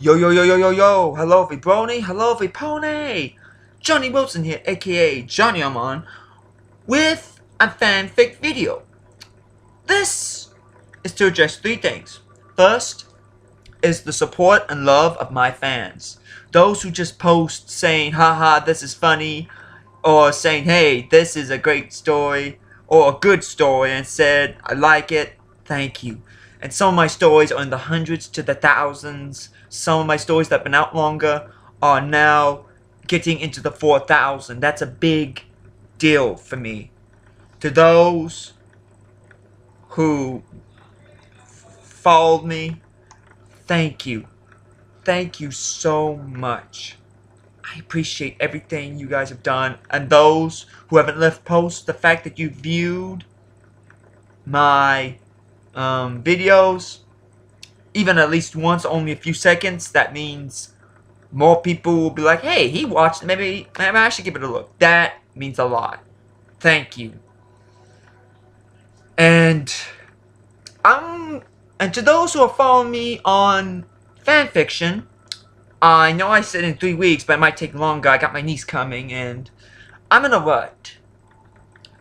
Yo yo yo yo yo yo! Hello Vibroni, hello Vipone! Johnny Wilson here, aka Johnny Amon, with a fanfic video. This is to address three things. First is the support and love of my fans. Those who just post saying, haha, this is funny, or saying, hey, this is a great story, or a good story, and said, I like it, thank you. And some of my stories are in the hundreds to the thousands. Some of my stories that have been out longer are now getting into the 4,000. That's a big deal for me. To those who followed me, thank you. Thank you so much. I appreciate everything you guys have done. And those who haven't left posts, the fact that you viewed my videos, even at least once, only a few seconds, that means more people will be like, hey, he watched, maybe I should give it a look. That means a lot. Thank you. And and to those who are following me on fanfiction, I know I said in 3 weeks, but it might take longer. I got my niece coming, and I'm in a rut.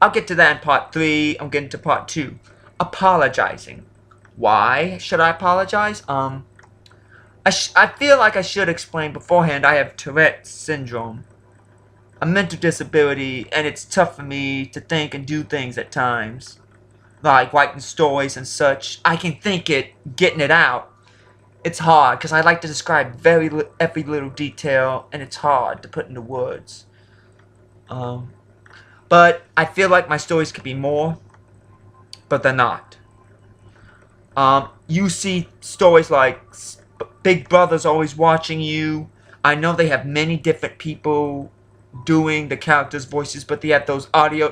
I'll get to that in part 3. I'm getting to part 2. Apologizing. Why should I apologize? I feel like I should explain beforehand I have Tourette's syndrome. A mental disability, and it's tough for me to think and do things at times. Like writing stories and such. I can think it, getting it out. It's hard, because I like to describe every little detail, and it's hard to put into words. But I feel like my stories could be more, but they're not. You see stories like Big Brother's always watching you. I know they have many different people doing the characters' voices, but they have those audio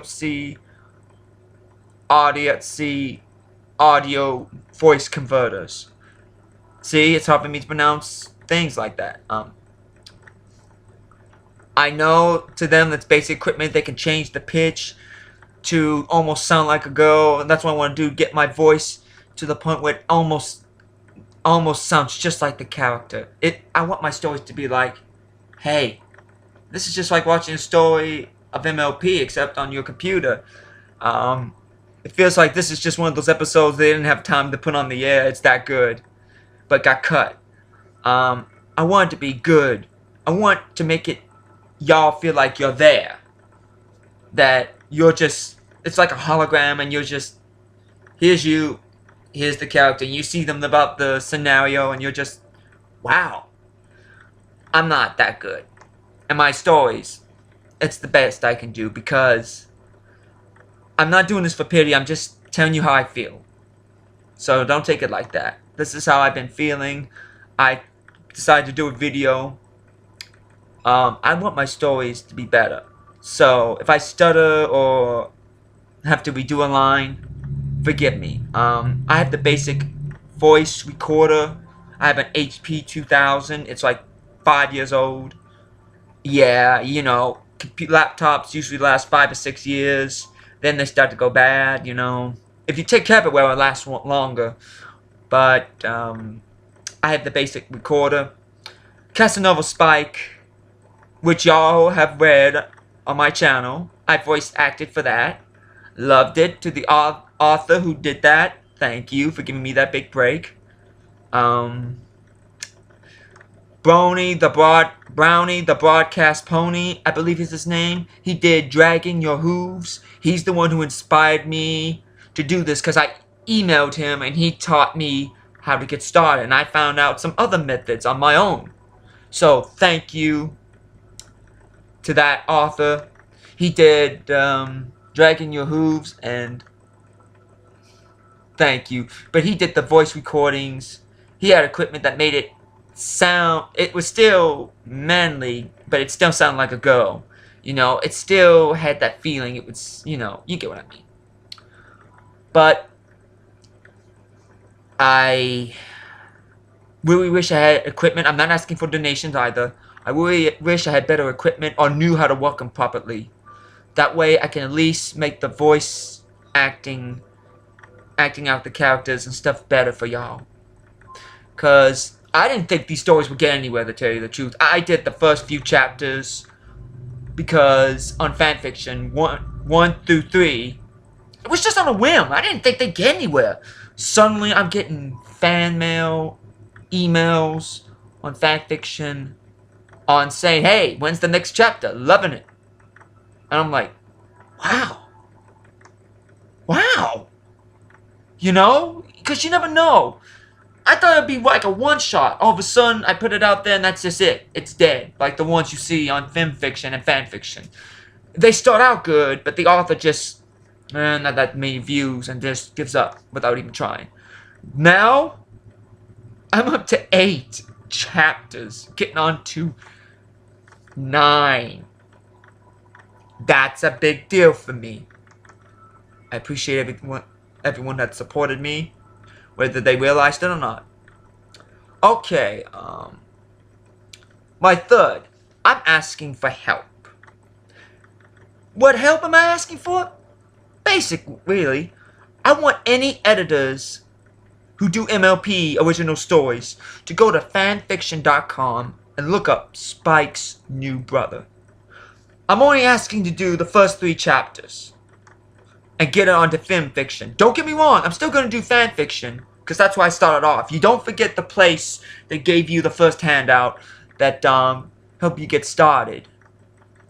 voice converters. See, it's hard for me to pronounce things like that. I know to them that's basic equipment. They can change the pitch to almost sound like a girl, and that's what I want to do. Get my voice to the point where it almost sounds just like the character. I want my stories to be like, hey, this is just like watching a story of MLP except on your computer. It feels like this is just one of those episodes they didn't have time to put on the air. It's that good, but got cut. I want it to be good. I want to make it y'all feel like you're there. That you're just, it's like a hologram, and you're just, here's you, here's the character, and you see them about the scenario, and you're just, wow. I'm not that good. And my stories, it's the best I can do, because I'm not doing this for pity, I'm just telling you how I feel. So don't take it like that. This is how I've been feeling. I decided to do a video. I want my stories to be better. So if I stutter or have to redo a line, forgive me. I have the basic voice recorder. I have an HP 2000. It's like 5 years old. Yeah, you know, laptops usually last 5 or 6 years. Then they start to go bad, you know. If you take care of it well, it lasts longer. But I have the basic recorder. Casanova Spike, which y'all have read on my channel. I voice acted for that. Loved it. To the author who did that, thank you for giving me that big break. Brownie the Broadcast Pony, I believe is his name. He did Dragging Your Hooves. He's the one who inspired me to do this, because I emailed him and he taught me how to get started, and I found out some other methods on my own. So thank you to that author. He did Dragging Your Hooves, and thank you. But he did the voice recordings. He had equipment that made it sound, it was still manly, but it still sounded like a girl. You know, it still had that feeling. It was, you know, you get what I mean. But I really wish I had equipment. I'm not asking for donations either. I really wish I had better equipment or knew how to work them properly. That way I can at least make the voice acting out the characters and stuff better for y'all. Because I didn't think these stories would get anywhere, to tell you the truth. I did the first few chapters because on fanfiction, 1 through 3, it was just on a whim. I didn't think they'd get anywhere. Suddenly, I'm getting fan mail, emails on fanfiction on saying, hey, when's the next chapter? Loving it. And I'm like, wow. Wow. You know? Because you never know. I thought it'd be like a one-shot. All of a sudden, I put it out there and that's just it. It's dead. Like the ones you see on fiction and fanfiction. They start out good, but the author just, not that many views and just gives up without even trying. Now, I'm up to 8 chapters. Getting on to 9. That's a big deal for me. I appreciate everyone that supported me, whether they realized it or not. Okay, my third, I'm asking for help. What help am I asking for? Basic, really. I want any editors who do MLP original stories to go to fanfiction.com and look up Spike's new brother. I'm only asking to do the first 3 chapters and get it onto film fiction. Don't get me wrong, I'm still going to do fan fiction, because that's why I started off. You don't forget the place that gave you the first handout that helped you get started.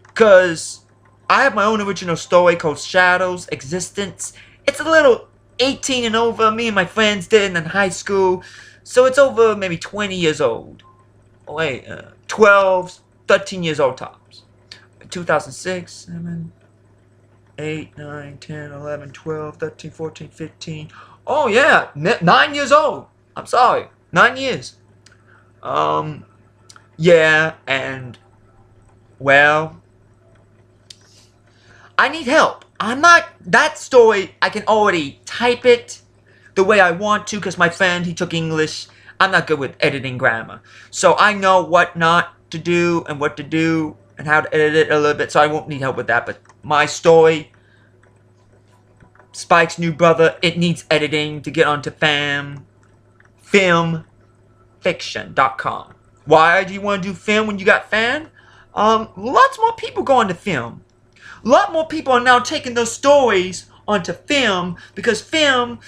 Because I have my own original story called Shadows Existence. It's a little 18 and over. Me and my friends did it in high school. So it's over maybe 20 years old. Wait, 12, 13 years old tops. 2006, 7, 8, 9, 10, 11, 12, 13, 14, 15. Oh yeah, 9 years old. I'm sorry, 9 years. Yeah, and well, I need help. I'm not that story. I can already type it the way I want to because my friend, he took English. I'm not good with editing grammar, so I know what not to do and what to do and how to edit it a little bit. So I won't need help with that. But my story, Spike's new brother, it needs editing to get onto filmfiction.com. Why do you want to do film when you got fan? Lots more people go into film. A lot more people are now taking those stories onto film because film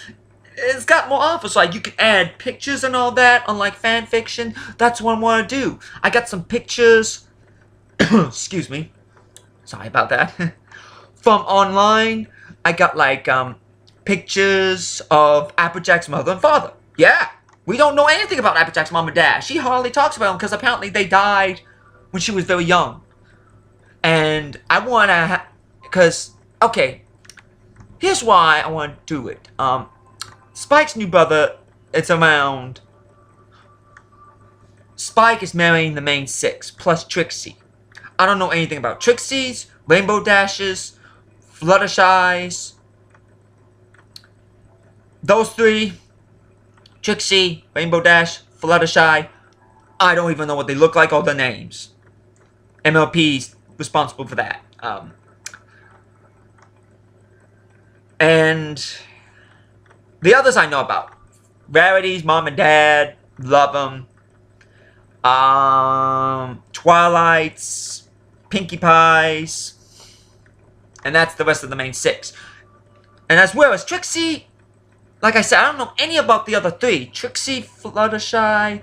has got more offers. Like you can add pictures and all that, unlike fan fiction. That's what I want to do. I got some pictures. Excuse me. Sorry about that. From online. I got like pictures of Applejack's mother and father. Yeah, we don't know anything about Applejack's mom and dad. She hardly talks about them because apparently they died when she was very young. And I want to, because, okay, here's why I want to do it. Spike's new brother, it's around, Spike is marrying the main 6, plus Trixie. I don't know anything about Trixie's, Rainbow Dashes, Fluttershy's. Those 3, Trixie, Rainbow Dash, Fluttershy, I don't even know what they look like or their names. MLP's responsible for that. And the others I know about. Rarity's mom and dad, love them. Twilight's, Pinkie Pie's, and that's the rest of the main 6. And as well as Trixie, like I said, I don't know any about the other 3. Trixie, Fluttershy,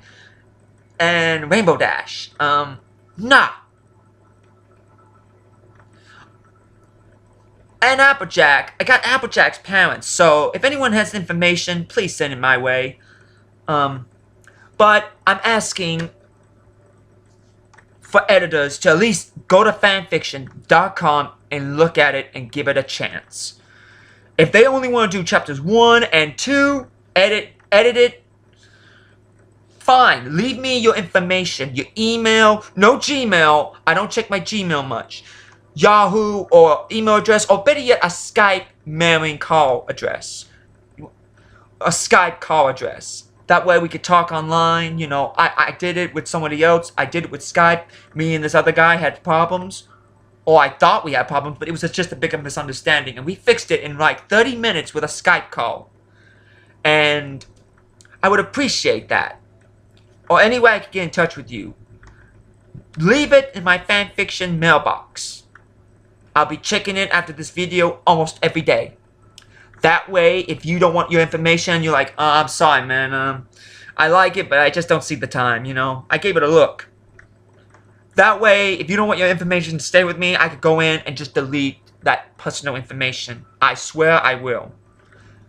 and Rainbow Dash. Nah. And Applejack. I got Applejack's parents, so if anyone has information, please send it my way. But I'm asking for editors to at least go to fanfiction.com and look at it and give it a chance. If they only want to do chapters 1 and 2, edit it, fine. Leave me your information, your email, no Gmail. I don't check my Gmail much. Yahoo or email address, or better yet, a Skype mailing call address. A Skype call address. That way we could talk online, you know. I did it with somebody else. I did it with Skype. Me and this other guy had problems. Or I thought we had problems, but it was just a bigger misunderstanding. And we fixed it in like 30 minutes with a Skype call. And I would appreciate that. or any way I can get in touch with you, leave it in my fanfiction mailbox. I'll be checking it after this video almost every day. That way, if you don't want your information, you're like, I'm sorry, man. I like it, but I just don't see the time, you know. I gave it a look. That way, if you don't want your information to stay with me, I could go in and just delete that personal information. I swear I will.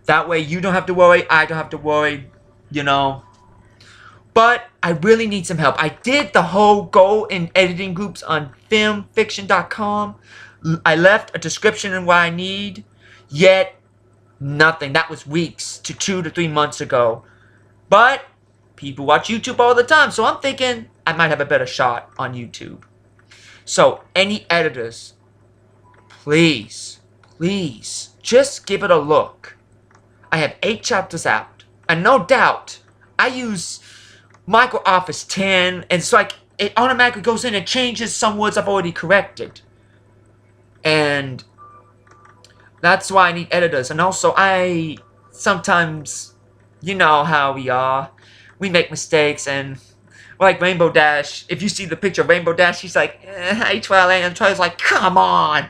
That way, you don't have to worry. I don't have to worry, you know. But I really need some help. I did the whole go in editing groups on filmfiction.com. I left a description in what I need, yet nothing. That was weeks to 2 to 3 months ago. But people watch YouTube all the time, so I'm thinking I might have a better shot on YouTube. So any editors, please, just give it a look. I have 8 chapters out, and no doubt I use Microsoft Office 10, and it's like it automatically goes in and changes some words I've already corrected. And that's why I need editors. And also, I sometimes, you know how we are. We make mistakes, and like Rainbow Dash, if you see the picture of Rainbow Dash, she's like, hey, Twilight, and Twilight's like, come on!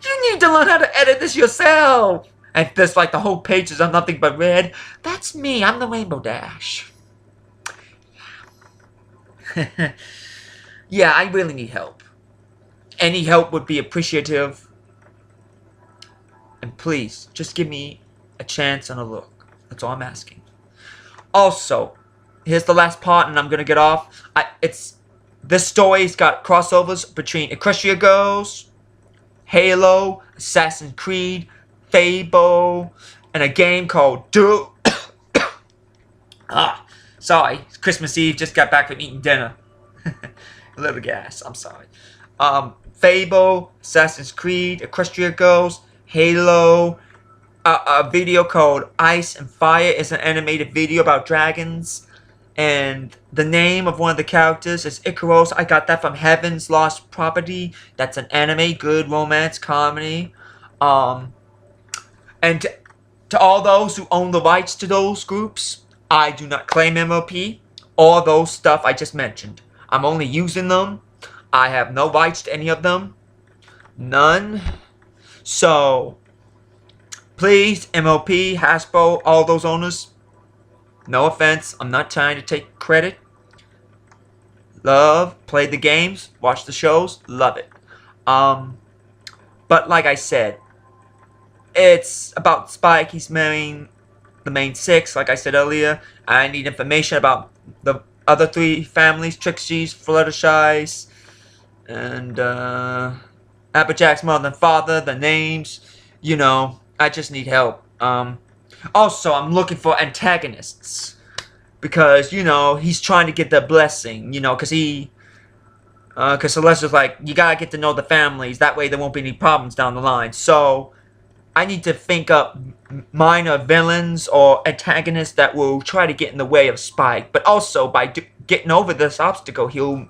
You need to learn how to edit this yourself! And this, like, the whole page is nothing but red. That's me, I'm the Rainbow Dash. Yeah, I really need help. Any help would be appreciative. And please, just give me a chance and a look. That's all I'm asking. Also, here's the last part, and I'm gonna get off. This story's got crossovers between Equestria Girls, Halo, Assassin's Creed, Fable, and a game called sorry, it's Christmas Eve, just got back from eating dinner. A little gas, I'm sorry. Fable, Assassin's Creed, Equestria Girls, Halo, a video called Ice and Fire is an animated video about dragons, and the name of one of the characters is Icaros. I got that from Heaven's Lost Property. That's an anime, good romance comedy. And to all those who own the rights to those groups, I do not claim MLP or those stuff I just mentioned. I'm only using them. I have no rights to any of them. None. So, please, MLP, Hasbro, all those owners, no offense, I'm not trying to take credit. Love, play the games, watch the shows, love it. But like I said, it's about Spike. He's marrying the main 6, like I said earlier. I need information about the other 3 families, Trixie's, Fluttershy's, and Applejack's mother and father, the names, you know. I just need help. Also, I'm looking for antagonists. Because, you know, he's trying to get the blessing, you know, because Celestia's like, you gotta get to know the families, that way there won't be any problems down the line. So, I need to think up minor villains or antagonists that will try to get in the way of Spike. But also, by getting over this obstacle, he'll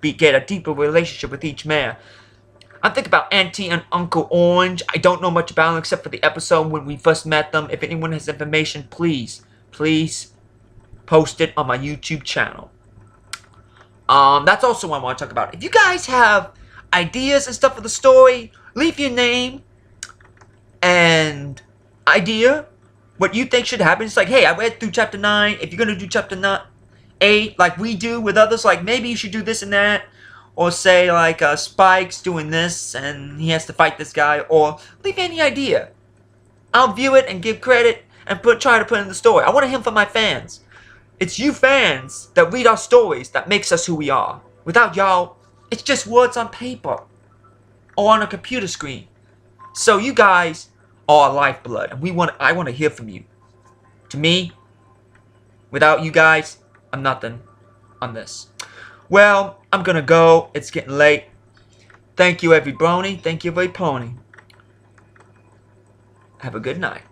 get a deeper relationship with each man. I'm thinking about Auntie and Uncle Orange. I don't know much about them except for the episode when we first met them. If anyone has information, please post it on my YouTube channel. That's also what I want to talk about. If you guys have ideas and stuff for the story, leave your name and idea what you think should happen. It's like, hey, I read through chapter 9. If you're gonna do chapter 8 like we do with others, like maybe you should do this and that. Or say like Spike's doing this and he has to fight this guy. Or leave any idea. I'll view it and give credit and try to put in the story. I want to hear from my fans. It's you fans that read our stories that makes us who we are. Without y'all, it's just words on paper or on a computer screen. So you guys are our lifeblood, and I want to hear from you. To me, without you guys, I'm nothing on this. Well, I'm gonna go. It's getting late. Thank you, every brony. Thank you, every pony. Have a good night.